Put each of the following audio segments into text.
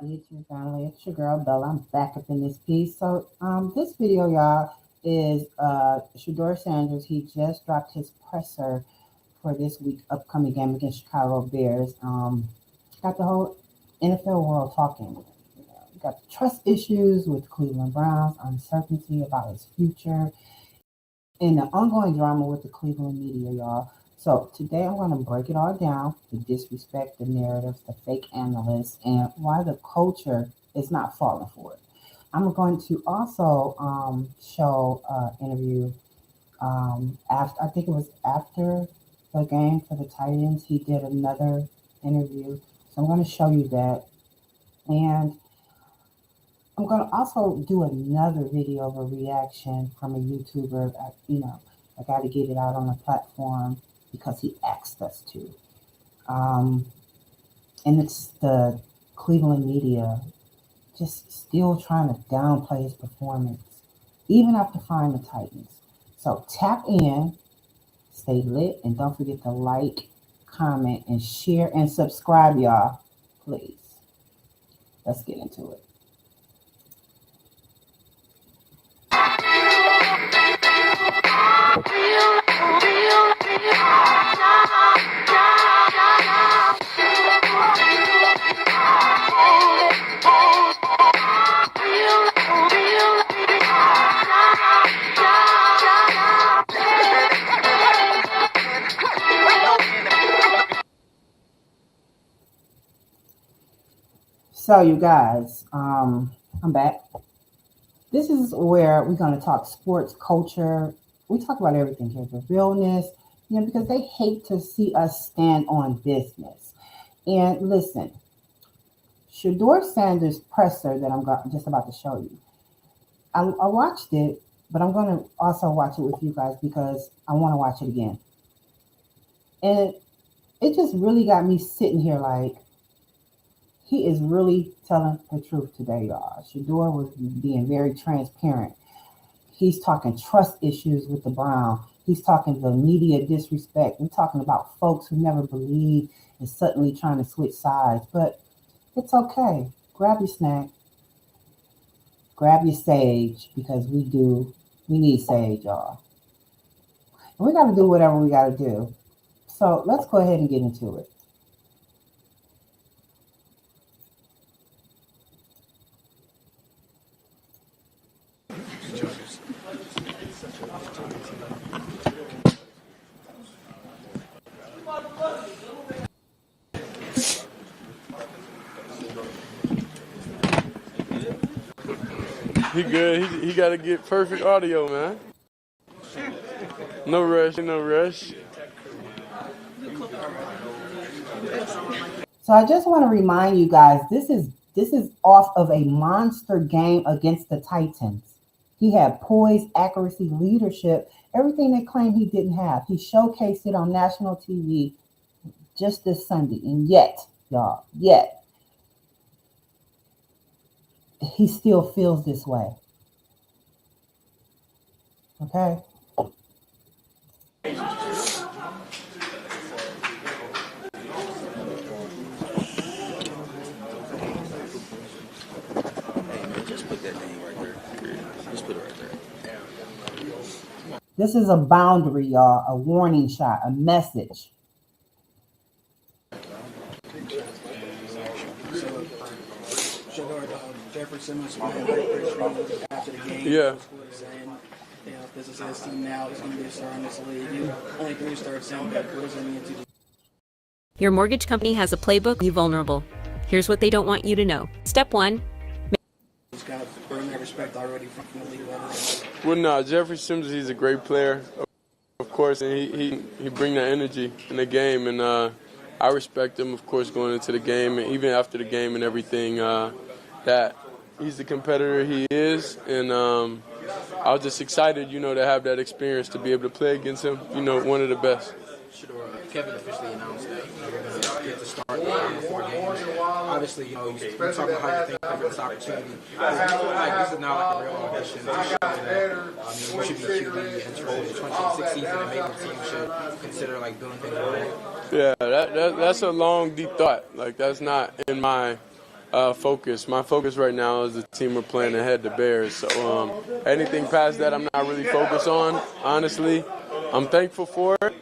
YouTube family? It's your girl Bella. I'm back up in this piece. So this video, y'all, is Shedeur Sanders. He just dropped his presser for this week upcoming game against Chicago Bears. Got the whole NFL world talking. Got trust issues with Cleveland Browns, uncertainty about his future, and the ongoing drama with the Cleveland media, y'all. So today I'm going to break it all down, the disrespect, the narratives, the fake analysts, and why the culture is not falling for it. I'm going to also show interview after, I think it was after the game for the Titans. He did another interview. So I'm going to show you that. And I'm going to also do another video of a reaction from a YouTuber. I got to get it out on the platform because he asked us to. And it's the Cleveland media just still trying to downplay his performance, even after firing the Titans. So tap in, stay lit, and don't forget to like, comment, and share, and subscribe, y'all. Please. Let's get into it. So you guys, I'm back. This is where we're going to talk sports, culture. We talk about everything here, the realness, because they hate to see us stand on business. And listen, Shedeur Sanders' presser that I'm just about to show you, I watched it, but I'm going to also watch it with you guys because I want to watch it again. And it just really got me sitting here like, he is really telling the truth today, y'all. Shedeur was being very transparent. He's talking trust issues with the Browns. He's talking the media disrespect. We're talking about folks who never believed and suddenly trying to switch sides. But it's okay. Grab your snack. Grab your sage because we need sage, y'all. And we got to do whatever we got to do. So let's go ahead and get into it. He good. He got to get perfect audio, man. No rush, no rush. So I just want to remind you guys, this is off of a monster game against the Titans. He had poise, accuracy, leadership, everything they claim he didn't have. He showcased it on national TV just this Sunday. And yet, y'all, he still feels this way. Okay? Just put that thing right there. Just put it right there. This is a boundary, y'all, a warning shot, a message. Jeffrey Simmons after the game. Yeah. Saying, this is his team now. He's going to be a star in this league. Only 3 stars sound good. What does that mean to you? Your mortgage company has a playbook. Be vulnerable. Here's what they don't want you to know. Step 1. He's got to earn that respect already from the league. Well, no, Jeffrey Simmons, he's a great player, of course, and he bring that energy in the game, and I respect him, of course, going into the game, and even after the game and everything, that he's the competitor he is, and I was just excited, to have that experience to be able to play against him, one of the best. Kevin officially announced that you're going to get to start in 4 games. Obviously, you're talking about how you think of this opportunity. This is not like a real audition. You should be QB entering the 2026 season, and maybe the team should consider doing things right. Yeah, that's a long, deep thought. That's not in my focus. My focus right now is the team we're playing ahead, the Bears. So anything past that, I'm not really focused on. Honestly, I'm thankful for it,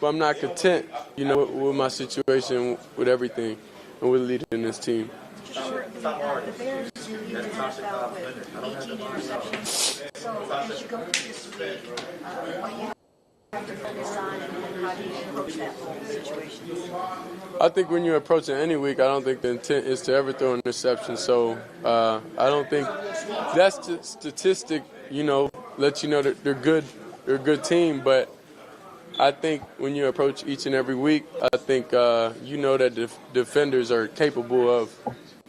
but I'm not content, with my situation, with everything, and with leading this team. The Bears lead the NFL with 18 interceptions. So as you go through this week, what do you have to focus on, and how do you approach that whole situation? I think when you're approaching any week, I don't think the intent is to ever throw an interception. So I don't think that statistic, lets you know that they're good. They're a good team, but I think when you approach each and every week, I think that defenders are capable of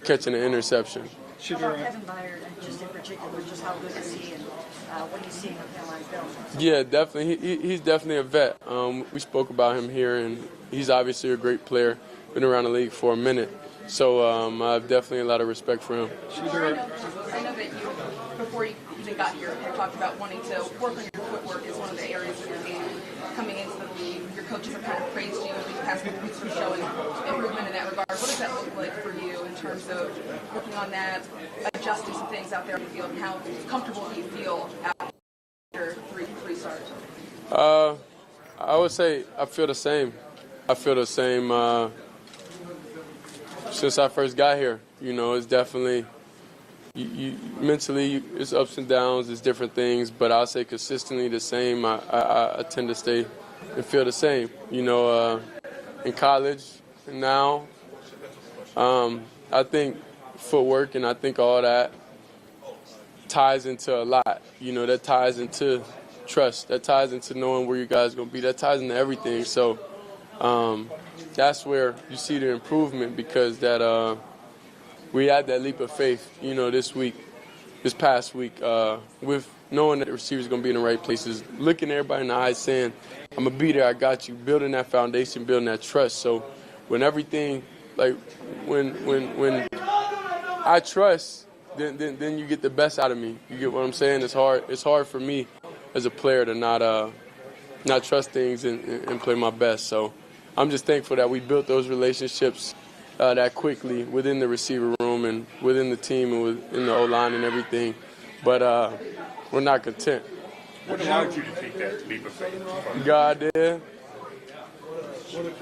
catching an interception. How about Kevin Byard, just in particular, just how good is he, and what are you seeing of him on film? Yeah, definitely. He's definitely a vet. We spoke about him here, and he's obviously a great player. Been around the league for a minute, so I have definitely a lot of respect for him. I know that you, before you even got here, you talked about wanting to work on your footwork as one of the areas of your game coming into the league. Your coaches have kind of praised you these past couple weeks for showing improvement in that regard. What does that look like for you in terms of working on that, adjusting some things out there in the field, and how comfortable do you feel after three starts? I would say I feel the same. I feel the same since I first got here. It's definitely mentally, it's ups and downs, it's different things, but I'll say consistently the same. I tend to stay and feel the same. In college and now, I think footwork and I think all that ties into a lot. That ties into trust. That ties into knowing where you guys are going to be. That ties into everything. So that's where you see the improvement, because that we had that leap of faith, this past week, with knowing that the receivers are going to be in the right places, looking everybody in the eyes saying, I'm going to be there, I got you, building that foundation, building that trust. So when everything, when I trust, then you get the best out of me. You get what I'm saying? It's hard for me as a player to not trust things and play my best. So I'm just thankful that we built those relationships that quickly within the receiver room and within the team and within the O-line and everything. But we're not content. What allowed you to take that leap of faith? God did. You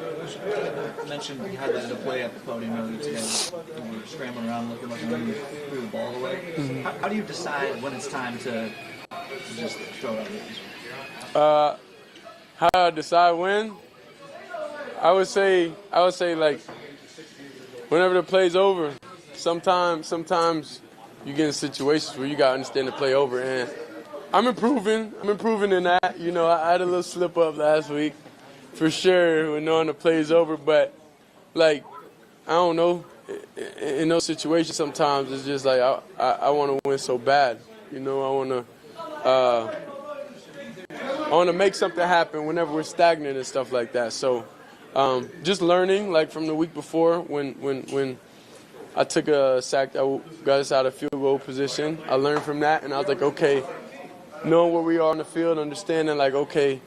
mentioned how that to play at the podium earlier today. You were scrambling around looking like you threw the ball away. Mm-hmm. How do you decide when it's time to just throw it out? How do I decide when? I would say like whenever the play's over. Sometimes you get in situations where you gotta understand the play over, and I'm improving in that. I had a little slip up last week, for sure, when knowing the play's over. But I don't know. In those situations, sometimes it's just like I want to win so bad. I want to make something happen whenever we're stagnant and stuff like that. So just learning, from the week before when I took a sack that got us out of field goal position, I learned from that, and I was like, okay, knowing where we are on the field, understanding okay,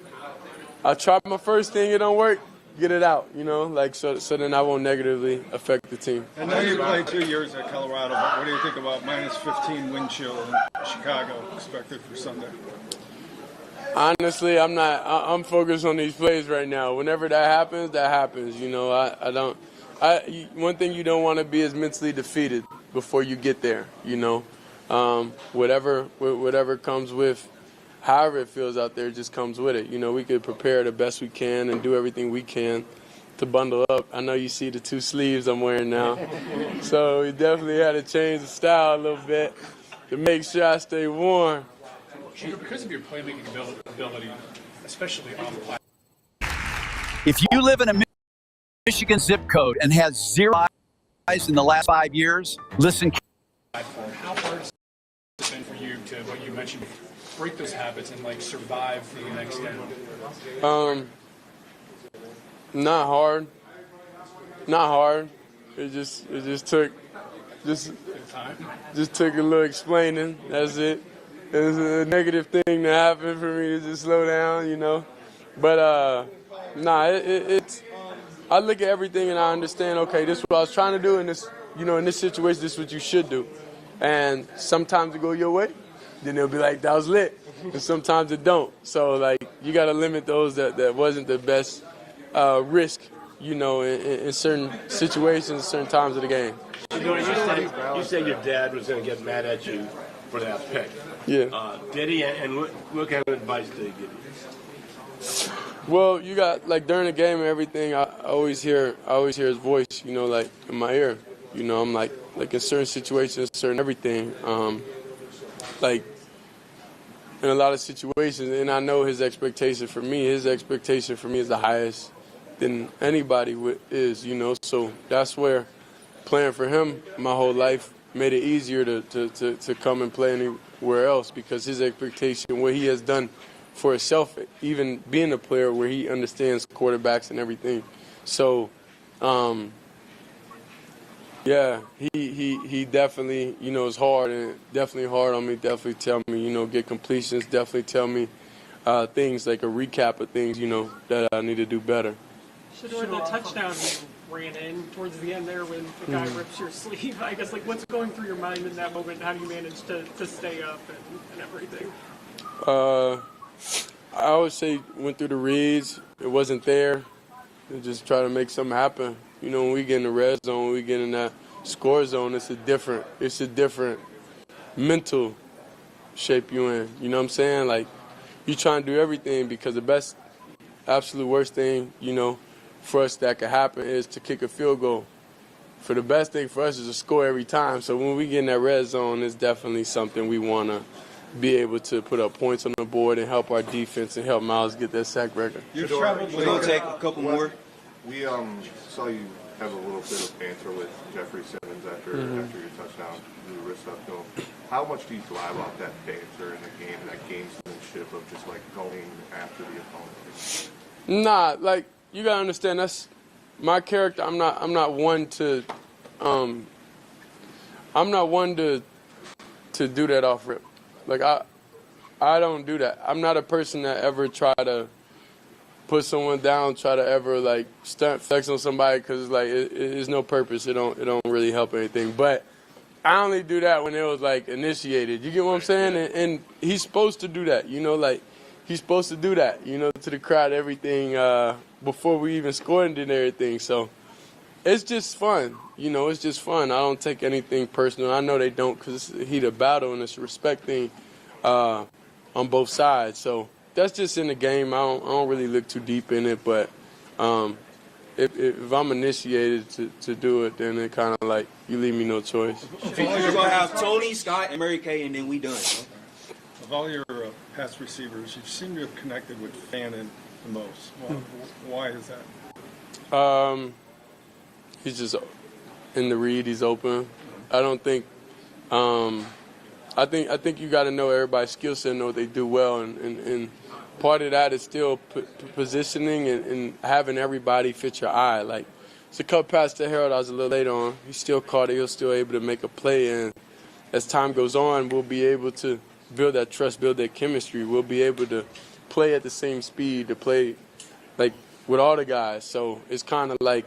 I tried my first thing, it don't work, get it out, so then I won't negatively affect the team. I know you played 2 years at Colorado, but what do you think about minus 15 wind chill in Chicago expected for Sunday? Honestly, I'm focused on these plays right now. Whenever that happens, that happens. One thing you don't want to be is mentally defeated before you get there. Whatever comes with, however it feels out there, just comes with it. We could prepare the best we can and do everything we can to bundle up. I know you see the 2 sleeves I'm wearing now, so we definitely had to change the style a little bit to make sure I stay warm. Because of your playmaking ability, especially on the platform. If you live in a Michigan zip code and has 0 eyes in the last 5 years, listen. How hard has it been for you to, what you mentioned, break those habits and survive for the next day? Not hard. It just took a little explaining. That's it. It was a negative thing to happen for me to just slow down, But it's. I look at everything and I understand. Okay, this is what I was trying to do, and this you know, in this situation, this is what you should do. And sometimes it go your way, then they'll be like, that was lit. And sometimes it don't. So, like, you got to limit those that wasn't the best risk, you know, in certain situations, certain times of the game. You said your dad was going to get mad at you for that pick. Yeah. Did he? And what kind of advice did he give you? Well, you got, like, during the game and everything, I always hear his voice, you know, like, in my ear. You know, I'm like in certain situations, certain everything, like, in a lot of situations, and I know his expectation for me is the highest than anybody is, you know. So that's where playing for him my whole life made it easier to come and play anywhere else, because his expectation, what he has done for himself, even being a player where he understands quarterbacks and everything. So, yeah, he definitely, you know, is hard, and definitely hard on me, definitely tell me, you know, get completions, definitely tell me things like a recap of things, you know, that I need to do better. Shedeur, the touchdown you ran in towards the end there when the guy rips your sleeve, I guess, like, what's going through your mind in that moment? How do you manage to stay up and everything? I would say went through the reads, it wasn't there, and just try to make something happen. You know, when we get in the red zone, when we get in that score zone, it's a different mental shape you in. You know what I'm saying? Like, you trying to do everything, because the absolute worst thing, you know, for us that could happen is to kick a field goal. For the best thing for us is to score every time. So when we get in that red zone, it's definitely something we want to be able to put up points on the board and help our defense and help Miles get that sack record. We're going to take a couple more. We saw you have a little bit of banter with Jeffrey Simmons after your touchdown, you wrist up to him. How much do you thrive off that banter in the game, that gamesmanship of just like going after the opponent? Nah, like, you gotta understand, that's my character. I'm not one to do that off rip. Like, I don't do that. I'm not a person that ever try to put someone down, try to ever, like, stunt flex on somebody, because, like, it's no purpose. It don't really help anything. But I only do that when it was, like, initiated. You get what I'm saying? And he's supposed to do that, you know, like, he's supposed to do that, you know, to the crowd, everything, before we even scored and everything. So it's just fun, you know, it's just fun. I don't take anything personal. I know they don't, because it's a heat of battle and it's a respect thing on both sides. So that's just in the game. I don't really look too deep in it, but if I'm initiated to do it, then it kind of like, you leave me no choice. You're going to have Tony, Scott, and Mary Kay, and then we done. Of all your past receivers, you seem to have connected with Fannin the most. Why is that? He's just in the read. He's open. I don't think. I think you got to know everybody's skill set, know what they do well, and part of that is still positioning and having everybody fit your eye. Like, it's a cut pass to Harold. I was a little late on. He still caught it. He was still able to make a play, and as time goes on, we'll be able to build that trust, build that chemistry. We'll be able to play at the same speed, to play like with all the guys. So it's kind of like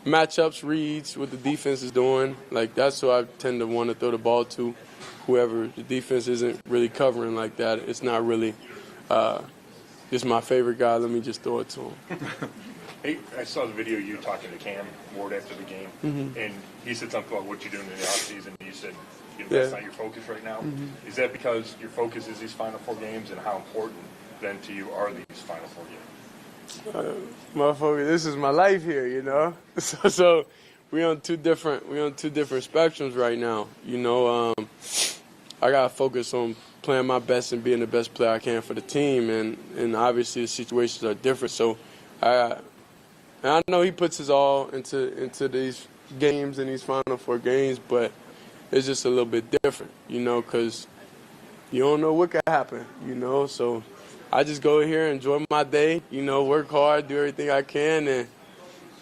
matchups, reads, what the defense is doing. Like, that's who I tend to want to throw the ball to. Whoever the defense isn't really covering like that, it's not really just my favorite guy. Let me just throw it to him. Hey, I saw the video you talking to Cam Ward after the game, and he said something about what you're doing in the offseason, and you said, you know, that's not your focus right now. Is that because your focus is these Final Four games, and how important then to you are these Final Four games? Motherfucker, this is my life here, you know. So we on two different spectrums right now. You know, I gotta focus on playing my best and being the best player I can for the team, and obviously the situations are different. So I know he puts his all into these games and these Final Four games, but it's just a little bit different, you know, because you don't know what could happen, you know. So I just go here, enjoy my day, you know, work hard, do everything I can, and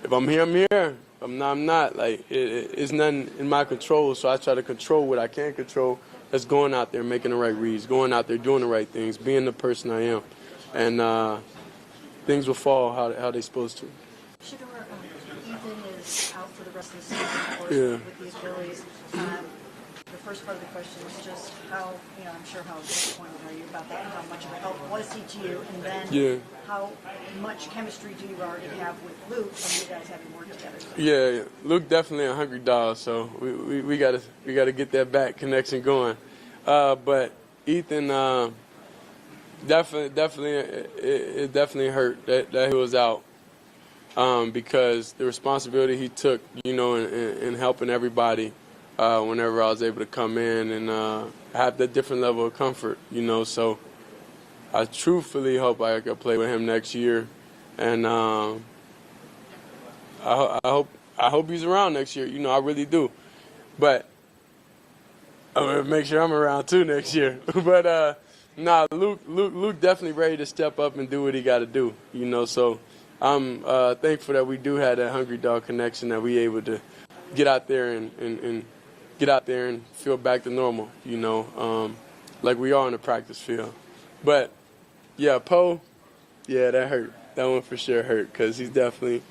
if I'm here, I'm here. If I'm not, I'm not. Like, it's nothing in my control, so I try to control what I can control. That's going out there, making the right reads, going out there, doing the right things, being the person I am, and things will fall how they're supposed to. Shedeur, Ethan is out for the rest of the season. with the Achilles. The first part of the question is just how, I'm sure how disappointed are you about that, and how much of a help was he to you, and then how much chemistry do you already have with Luke from you guys having worked together? Yeah, Luke definitely a hungry dog, so we gotta get that back connection going. But Ethan, definitely, it definitely hurt that he was out, because the responsibility he took, in helping everybody. Whenever I was able to come in and have that different level of comfort, so I truthfully hope I could play with him next year, and I hope he's around next year. I really do, but I'm gonna make sure I'm around too next year. But Luke definitely ready to step up and do what he got to do. So I'm thankful that we do have that hungry dog connection, that we able to get out there and get out there and feel back to normal, like we are in the practice field. But, yeah, Poe, that hurt. That one for sure hurt, because he's definitely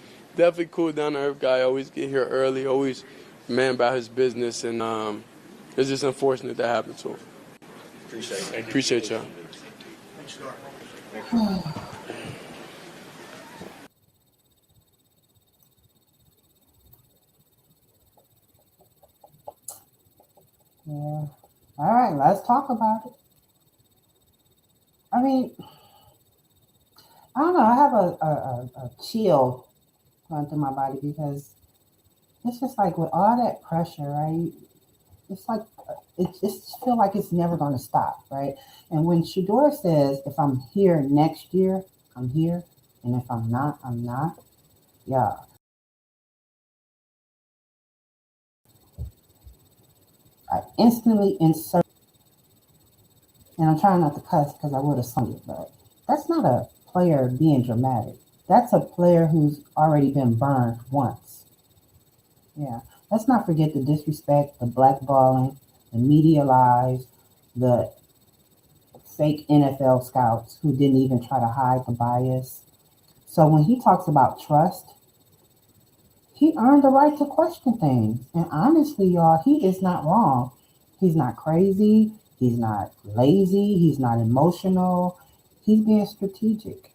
cool, down-to-earth guy, always get here early, always man about his business, and it's just unfortunate that happened to him. Appreciate y'all. Yeah. All right, let's talk about it. I mean, I don't know. I have a chill going through my body, because it's just like with all that pressure, right? It's like it just feel like it's never going to stop, right? And when Shedeur says, "If I'm here next year, I'm here, and if I'm not, I'm not," yeah. I instantly insert, and I'm trying not to cuss because I would have sung it, but that's not a player being dramatic. That's a player who's already been burned once. Yeah. Let's not forget the disrespect, the blackballing, the media lies, the fake NFL scouts who didn't even try to hide the bias. So when he talks about trust, he earned the right to question things. And honestly, y'all, he is not wrong. He's not crazy. He's not lazy. He's not emotional. He's being strategic.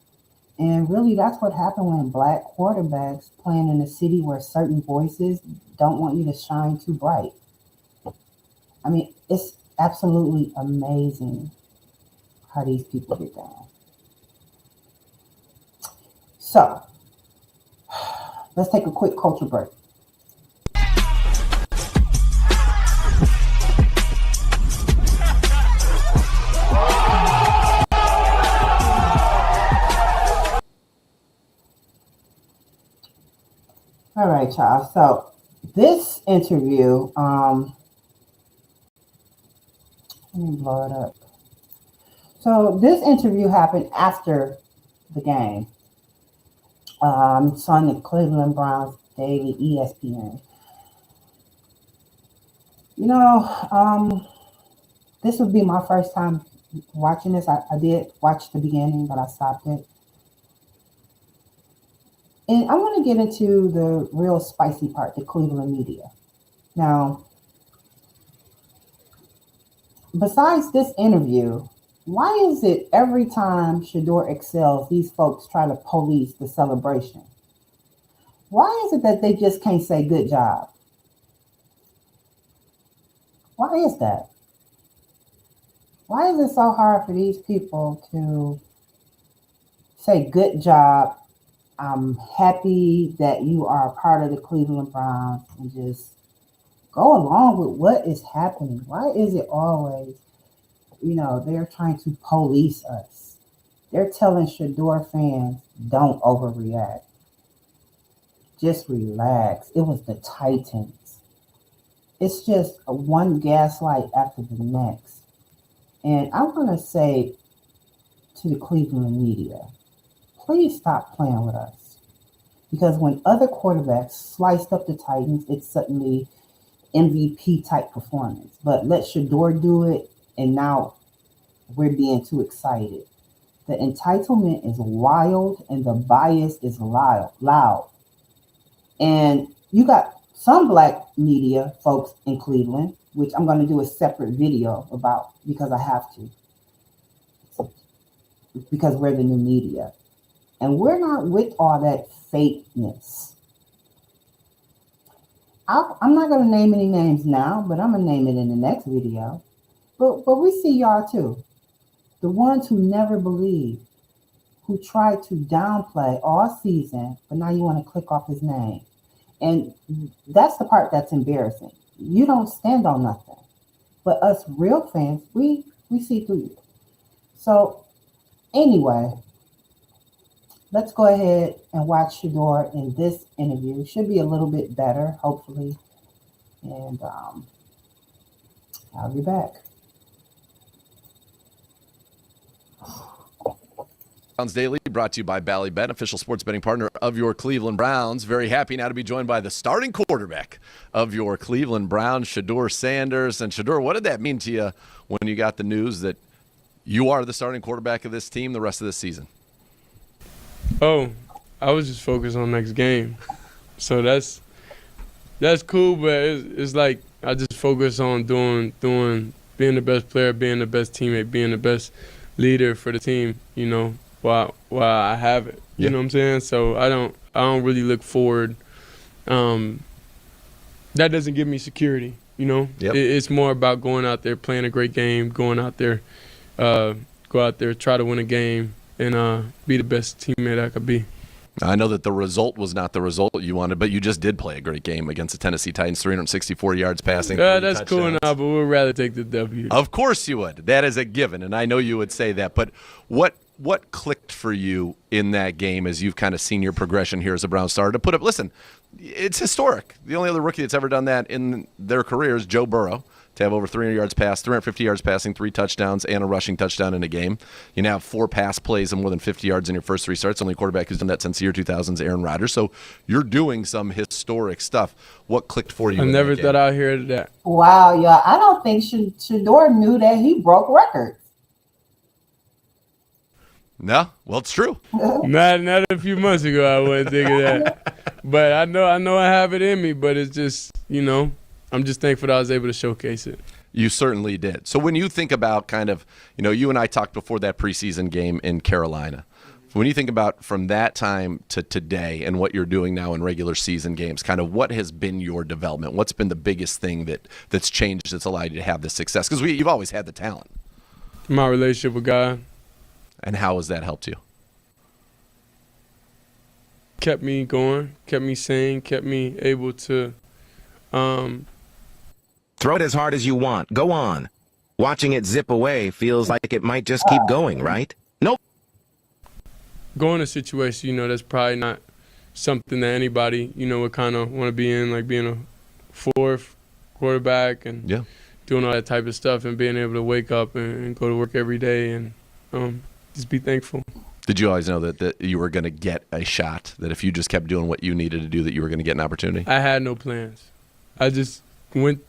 And really, that's what happened when black quarterbacks playing in a city where certain voices don't want you to shine too bright. I mean, it's absolutely amazing how these people get down. So, let's take a quick culture break. All right, y'all. So this interview, let me blow it up. So this interview happened after the game. It's on the Cleveland Browns Daily, ESPN. This would be my first time watching this. I did watch the beginning, but I stopped it. And I want to get into the real spicy part, the Cleveland media. Now, besides this interview, why is it every time Shedeur excels, these folks try to police the celebration? Why is it that they just can't say good job? Why is that? Why is it so hard for these people to say good job? I'm happy that you are a part of the Cleveland Browns, and just go along with what is happening. Why is it always, they're trying to police us? They're telling Shedeur fans, don't overreact. Just relax. It was the Titans. It's just one gaslight after the next. And I'm going to say to the Cleveland media, please stop playing with us. Because when other quarterbacks sliced up the Titans, it's suddenly MVP type performance. But let Shedeur do it, and now we're being too excited. The entitlement is wild, and the bias is loud. And you got some black media folks in Cleveland, which I'm going to do a separate video about because I have to, because we're the new media. And we're not with all that fakeness. I'm not going to name any names now, but I'm going to name it in the next video. But we see y'all too. The ones who never believed, who tried to downplay all season, but now you want to click off his name. And that's the part that's embarrassing. You don't stand on nothing. But us real fans, we see through you. So anyway, let's go ahead and watch Shedeur in this interview. Should be a little bit better, hopefully. And I'll be back. Browns Daily, brought to you by Ballybet, official sports betting partner of your Cleveland Browns. Very happy now to be joined by the starting quarterback of your Cleveland Browns, Shedeur Sanders. And Shedeur, what did that mean to you when you got the news that you are the starting quarterback of this team the rest of this season? Oh, I was just focused on next game. So that's cool, but it's like I just focus on doing being the best player, being the best teammate, being the best leader for the team, you know, while I have it. You know what I'm saying? So I don't really look forward. That doesn't give me security, you know? It's more about going out there, playing a great game, going out there, go out there, try to win a game, and be the best teammate I could be. I know that the result was not the result you wanted, but you just did play a great game against the Tennessee Titans, 364 yards passing. Yeah, that's cool now, but we'd rather take the W. Of course you would. That is a given, and I know you would say that. But what clicked for you in that game as you've kind of seen your progression here as a Brown starter to put up? Listen, it's historic. The only other rookie that's ever done that in their career is Joe Burrow, to have over 300 yards passed, 350 yards passing, 3 touchdowns, and a rushing touchdown in a game. You now have 4 pass plays and more than 50 yards in your first 3 starts. Only quarterback who's done that since the year 2000 is Aaron Rodgers. So you're doing some historic stuff. What clicked for you? I never thought I'd hear that. Wow, y'all. I don't think Shedeur knew that he broke records. No? Well, it's true. Not a few months ago I wasn't thinking that. But I know I have it in me, but it's just, you know, I'm just thankful that I was able to showcase it. You certainly did. So when you think about kind of, you know, you and I talked before that preseason game in Carolina. When you think about from that time to today and what you're doing now in regular season games, kind of what has been your development? What's been the biggest thing that's changed that's allowed you to have this success? Because you've always had the talent. My relationship with God. And how has that helped you? Kept me going, kept me sane, kept me able to throw it as hard as you want. Go on. Watching it zip away feels like it might just keep going, right? Nope. Go in a situation, you know, that's probably not something that anybody, you know, would kind of want to be in, like being a 4th quarterback and doing all that type of stuff and being able to wake up and go to work every day and just be thankful. Did you always know that you were going to get a shot, that if you just kept doing what you needed to do, that you were going to get an opportunity? I had no plans. I just went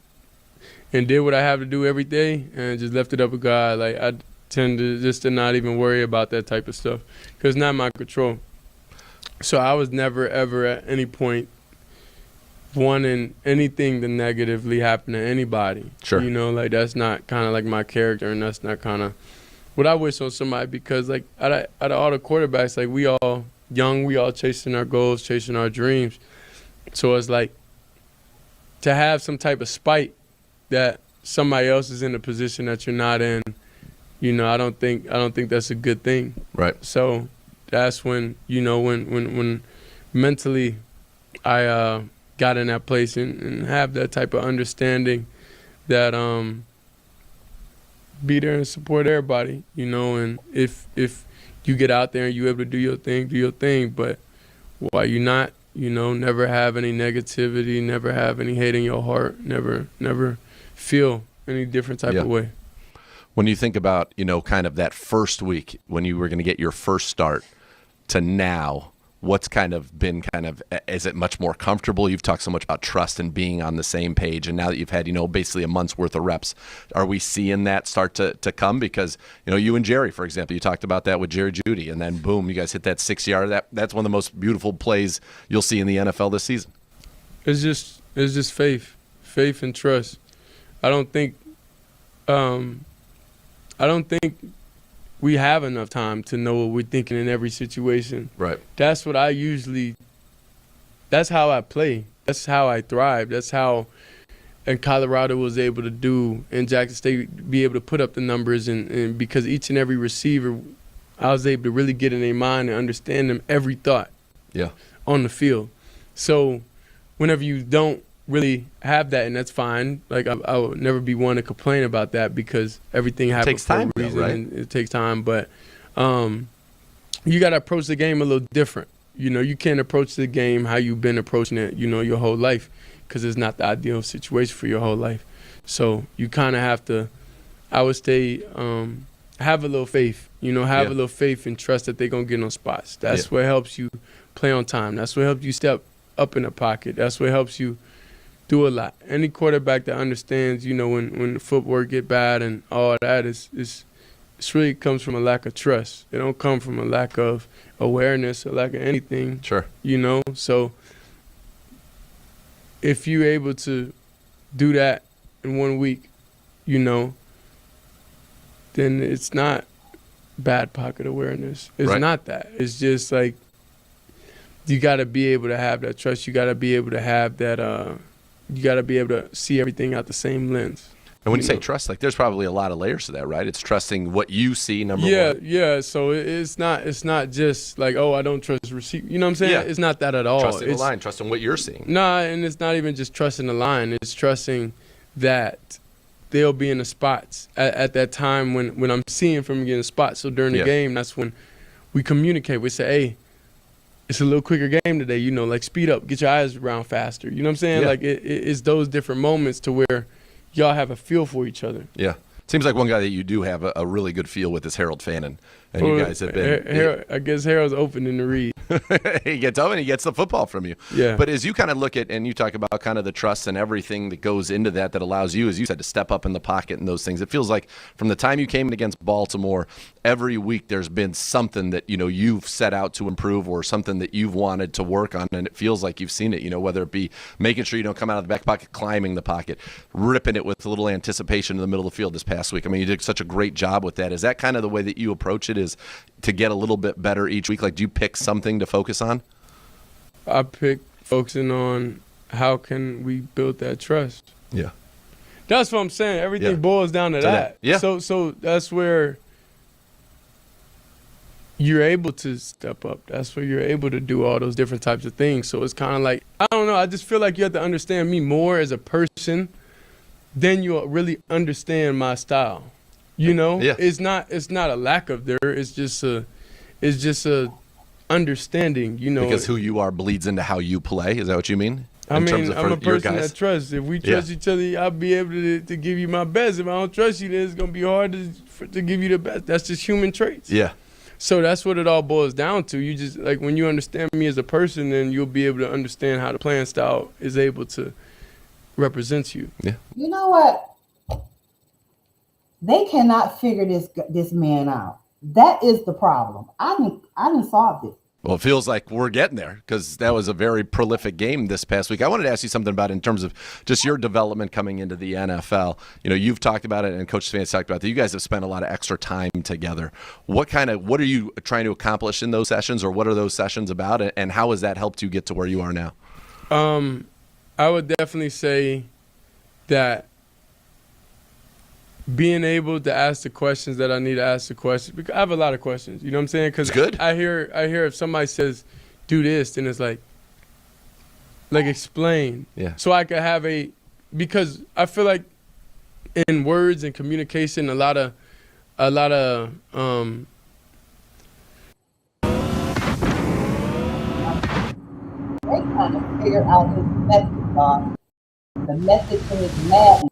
and did what I have to do every day and just left it up with God. Like, I tend to not even worry about that type of stuff because it's not my control. So I was never, ever at any point wanting anything to negatively happen to anybody. Sure. You know, like, that's not kind of like my character, and that's not kind of what I wish on somebody, because, like, out of all the quarterbacks, like, we all young, we all chasing our goals, chasing our dreams. So it's like to have some type of spite that somebody else is in a position that you're not in, you know, I don't think that's a good thing. Right. So that's when, you know, when mentally I got in that place and have that type of understanding that be there and support everybody, you know, and if you get out there and you're able to do your thing, but while you're not, you know, never have any negativity, never have any hate in your heart, never feel any different type of way. When you think about, you know, kind of that first week when you were going to get your first start to now, what's kind of been is it much more comfortable? You've talked so much about trust and being on the same page, and now that you've had, you know, basically a month's worth of reps, are we seeing that start to come? Because, you know, you and Jerry, for example, you talked about that with Jerry Jeudy, and then boom, you guys hit that 6-yard. That's one of the most beautiful plays you'll see in the NFL this season. It's It's just faith and trust. I don't think we have enough time to know what we're thinking in every situation. Right. That's what that's how I play. That's how I thrive. That's how and Colorado was able to do, and Jackson State be able to put up the numbers, and because each and every receiver, I was able to really get in their mind and understand them every thought on the field. So whenever you don't really have that, and that's fine, like I would never be one to complain about that because everything happens for a reason, right? And it takes time, but you got to approach the game a little different. You know, you can't approach the game how you've been approaching it, you know, your whole life, because it's not the ideal situation for your whole life. So you kind of have to, I would say, have a little faith, you know, have a little faith and trust that they're going to get on spots. That's what helps you play on time. That's what helps you step up in the pocket. That's what helps you do a lot. Any quarterback that understands, you know, when the footwork get bad and all that, it's really comes from a lack of trust. It don't come from a lack of awareness or lack of anything. Sure. You know, so if you're able to do that in 1 week, you know, then it's not bad pocket awareness. It's not that. It's just like you got to be able to have that trust. You got to be able to have that you got to be able to see everything out the same lens. And when you say trust, like there's probably a lot of layers to that, right? It's trusting what you see, number one. Yeah. So it's not just like, oh, I don't trust receiver. You know what I'm saying? Yeah. It's not that at all. Trusting the line, trusting what you're seeing. Nah, and it's not even just trusting the line. It's trusting that they'll be in the spots at that time when I'm seeing from getting spots. So during the game, that's when we communicate. We say, hey, it's a little quicker game today. You know, like speed up, get your eyes around faster. You know what I'm saying? Like it's those different moments to where y'all have a feel for each other. Yeah. Seems like one guy that you do have a really good feel with is Harold Fannin. And you guys have been... I guess Harold's open in the read. He gets open, he gets the football from you. Yeah. But as you kind of look at, and you talk about kind of the trust and everything that goes into that allows you, as you said, to step up in the pocket and those things. It feels like from the time you came in against Baltimore, every week there's been something that, you know, you've set out to improve or something that you've wanted to work on, and it feels like you've seen it, you know, whether it be making sure you don't come out of the back pocket, climbing the pocket, ripping it with a little anticipation in the middle of the field this past week. I mean, you did such a great job with that. Is that kind of the way that you approach it, is to get a little bit better each week? Like, do you pick something to focus on? I pick focusing on how can we build that trust. Yeah. That's what I'm saying. Everything boils down to that. Yeah. So that's where you're able to step up. That's where you're able to do all those different types of things. So it's kind of like, I don't know, I just feel like you have to understand me more as a person, then you'll really understand my style. You know? Yeah. It's not a lack of there. It's just a understanding, you know. Because who you are bleeds into how you play. Is that what you mean? I'm a person that trusts. If we trust each other, I'll be able to give you my best. If I don't trust you, then it's going to be hard to give you the best. That's just human traits. Yeah. So that's what it all boils down to. You just, like, when you understand me as a person, then you'll be able to understand how the playing style is able to represent you. Yeah. You know what? They cannot figure this man out. That is the problem. I didn't solve it. Well, it feels like we're getting there because that was a very prolific game this past week. I wanted to ask you something about in terms of just your development coming into the NFL. You know, you've talked about it and Coach Stefan's talked about that. You guys have spent a lot of extra time together. What are you trying to accomplish in those sessions, or what are those sessions about, and how has that helped you get to where you are now? I would definitely say that being able to ask the questions that I need to ask the questions, because I have a lot of questions, you know what I'm saying? Because I hear if somebody says, do this, then it's like explain. Yeah. So I could have because I feel like in words and communication, a lot of they trying to figure out his message, the message to his madness.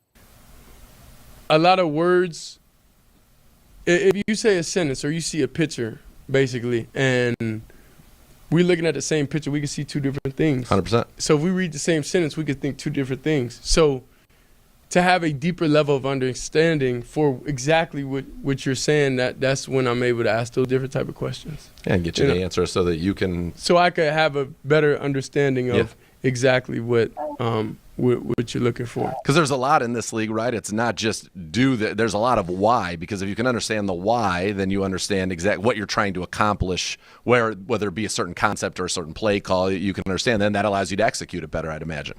A lot of words, if you say a sentence or you see a picture, basically, and we're looking at the same picture, we can see two different things. 100%. So if we read the same sentence, we could think two different things. So to have a deeper level of understanding for exactly what you're saying, that's when I'm able to ask those different type of questions. Yeah, and get you the answer so that you can... So I could have a better understanding of exactly what what you're looking for. Because there's a lot in this league, right? It's not just there's a lot of why, because if you can understand the why, then you understand exactly what you're trying to accomplish, whether it be a certain concept or a certain play call, you can understand. Then that allows you to execute it better, I'd imagine.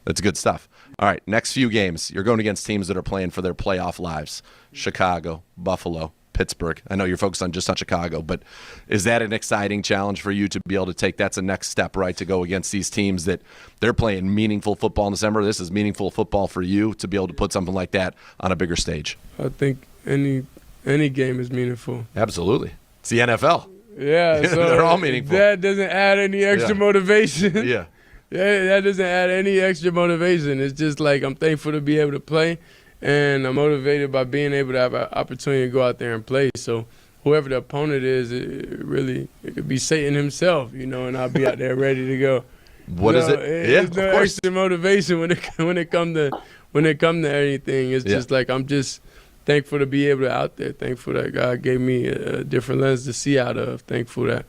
That's good stuff. All right, next few games, you're going against teams that are playing for their playoff lives. Chicago, Buffalo, Pittsburgh. I know you're focused on just on Chicago, but is that an exciting challenge for you to be able to take? That's a next step, right, to go against these teams that they're playing meaningful football in December. This is meaningful football for you to be able to put something like that on a bigger stage. I think any game is meaningful. Absolutely. It's the NFL. Yeah, so they're all meaningful. That doesn't add any extra motivation. Yeah. Yeah, that doesn't add any extra motivation. It's just like I'm thankful to be able to play, and I'm motivated by being able to have an opportunity to go out there and play. So whoever the opponent is, it could be Satan himself, and I'll be out there ready to go. What is it? Yeah, There's no extra motivation when it come to anything. It's just like I'm just thankful to be able to out there. Thankful that God gave me a different lens to see out of. Thankful that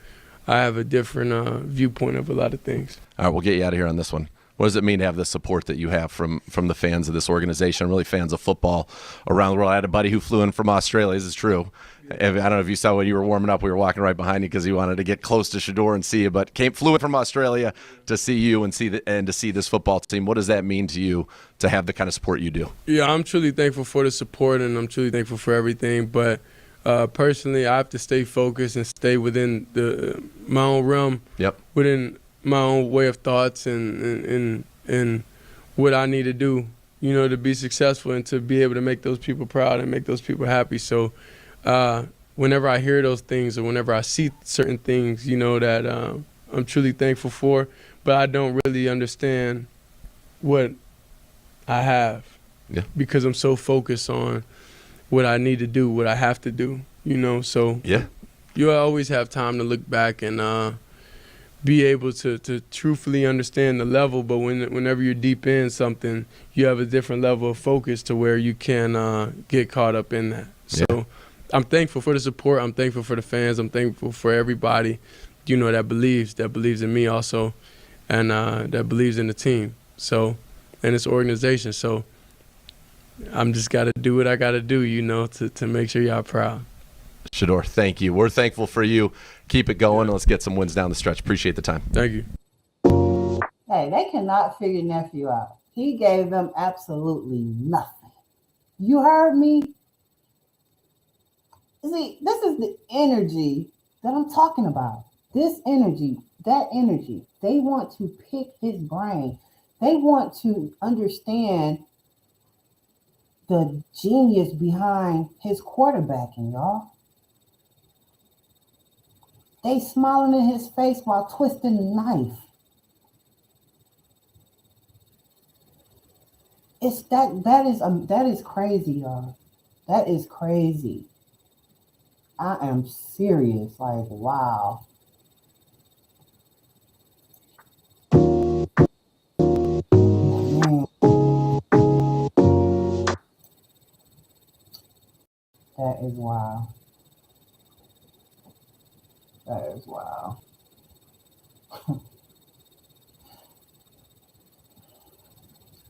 I have a different viewpoint of a lot of things. All right, we'll get you out of here on this one. What does it mean to have the support that you have from the fans of this organization, really fans of football around the world? I had a buddy who flew in from Australia. This is true. I don't know if you saw when you were warming up, we were walking right behind you because he wanted to get close to Shedeur and see you, but flew in from Australia to see you and to see this football team. What does that mean to you to have the kind of support you do? Yeah, I'm truly thankful for the support, and I'm truly thankful for everything, but personally, I have to stay focused and stay within my own realm, within my own way of thoughts and what I need to do, to be successful and to be able to make those people proud and make those people happy. So whenever I hear those things or whenever I see certain things, that I'm truly thankful for, but I don't really understand what I have because I'm so focused on what I need to do, what I have to do, so you always have time to look back and be able to truthfully understand the level, but whenever you're deep in something, you have a different level of focus to where you can get caught up in that. So I'm thankful for the support. I'm thankful for the fans. I'm thankful for everybody, that believes in me also, and that believes in the team. So, and this organization. So I'm just got to do what I got to do, to make sure y'all proud. Shedeur, thank you. We're thankful for you. Keep it going. Let's get some wins down the stretch. Appreciate the time. Thank you. Hey, they cannot figure nephew out. He gave them absolutely nothing. You heard me? See, this is the energy that I'm talking about. This energy, that energy. They want to pick his brain. They want to understand the genius behind his quarterbacking, y'all. They smiling in his face while twisting the knife. It's that is crazy, y'all. That is crazy. I am serious. Like, wow. Man. That is wild. That is wild.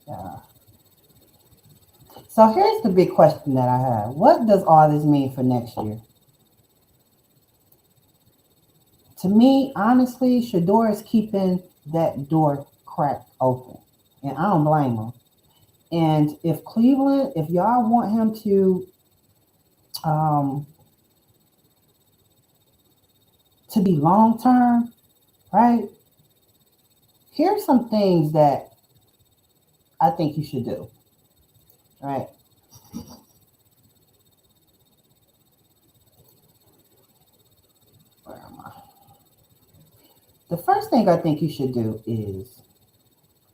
Yeah. So here's the big question that I have. What does all this mean for next year? To me, honestly, Shedeur is keeping that door cracked open. And I don't blame him. And if Cleveland, if y'all want him to be long-term, right? Here's some things that I think you should do, right? Where am I? The first thing I think you should do is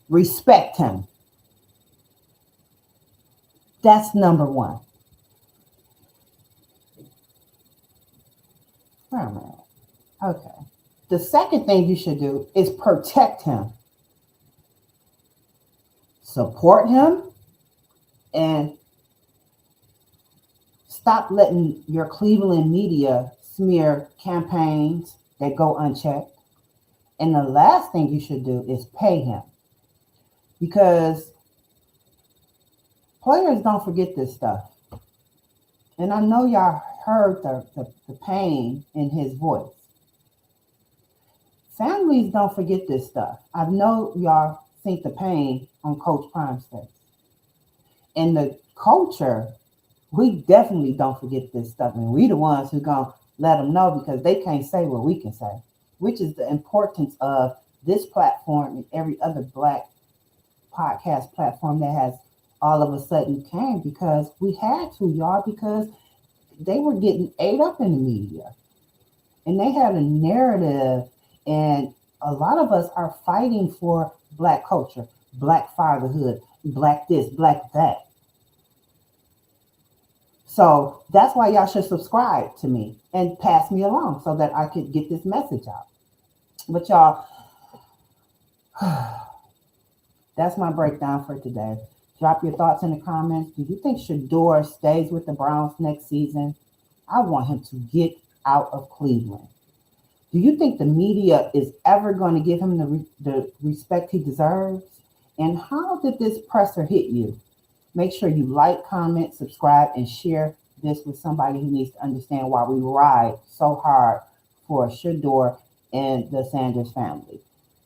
respect him. That's number one. Where am I? Okay. The second thing you should do is protect him. Support him and stop letting your Cleveland media smear campaigns that go unchecked. And the last thing you should do is pay him. because players don't forget this stuff. And I know y'all heard the pain in his voice. Families don't forget this stuff. I know y'all think the pain on Coach Prime's face. And the culture, we definitely don't forget this stuff. And we the ones who gonna let them know because they can't say what we can say, which is the importance of this platform and every other Black podcast platform that has all of a sudden came, because we had to, y'all, because they were getting ate up in the media and they had a narrative, and a lot of us are fighting for Black culture, Black fatherhood, Black this, Black that. So that's why y'all should subscribe to me and pass me along so that I could get this message out. But y'all, that's my breakdown for today. Drop your thoughts in the comments. Do you think Shedeur stays with the Browns next season? I want him to get out of Cleveland. Do you think the media is ever going to give him the respect he deserves? And how did this presser hit you? Make sure you like, comment, subscribe, and share this with somebody who needs to understand why we ride so hard for Shedeur and the Sanders family.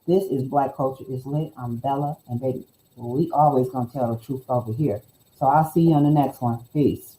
This is Black Culture is Lit. I'm Bella, and baby, we always gonna tell the truth over here. So I'll see you on the next one. Peace.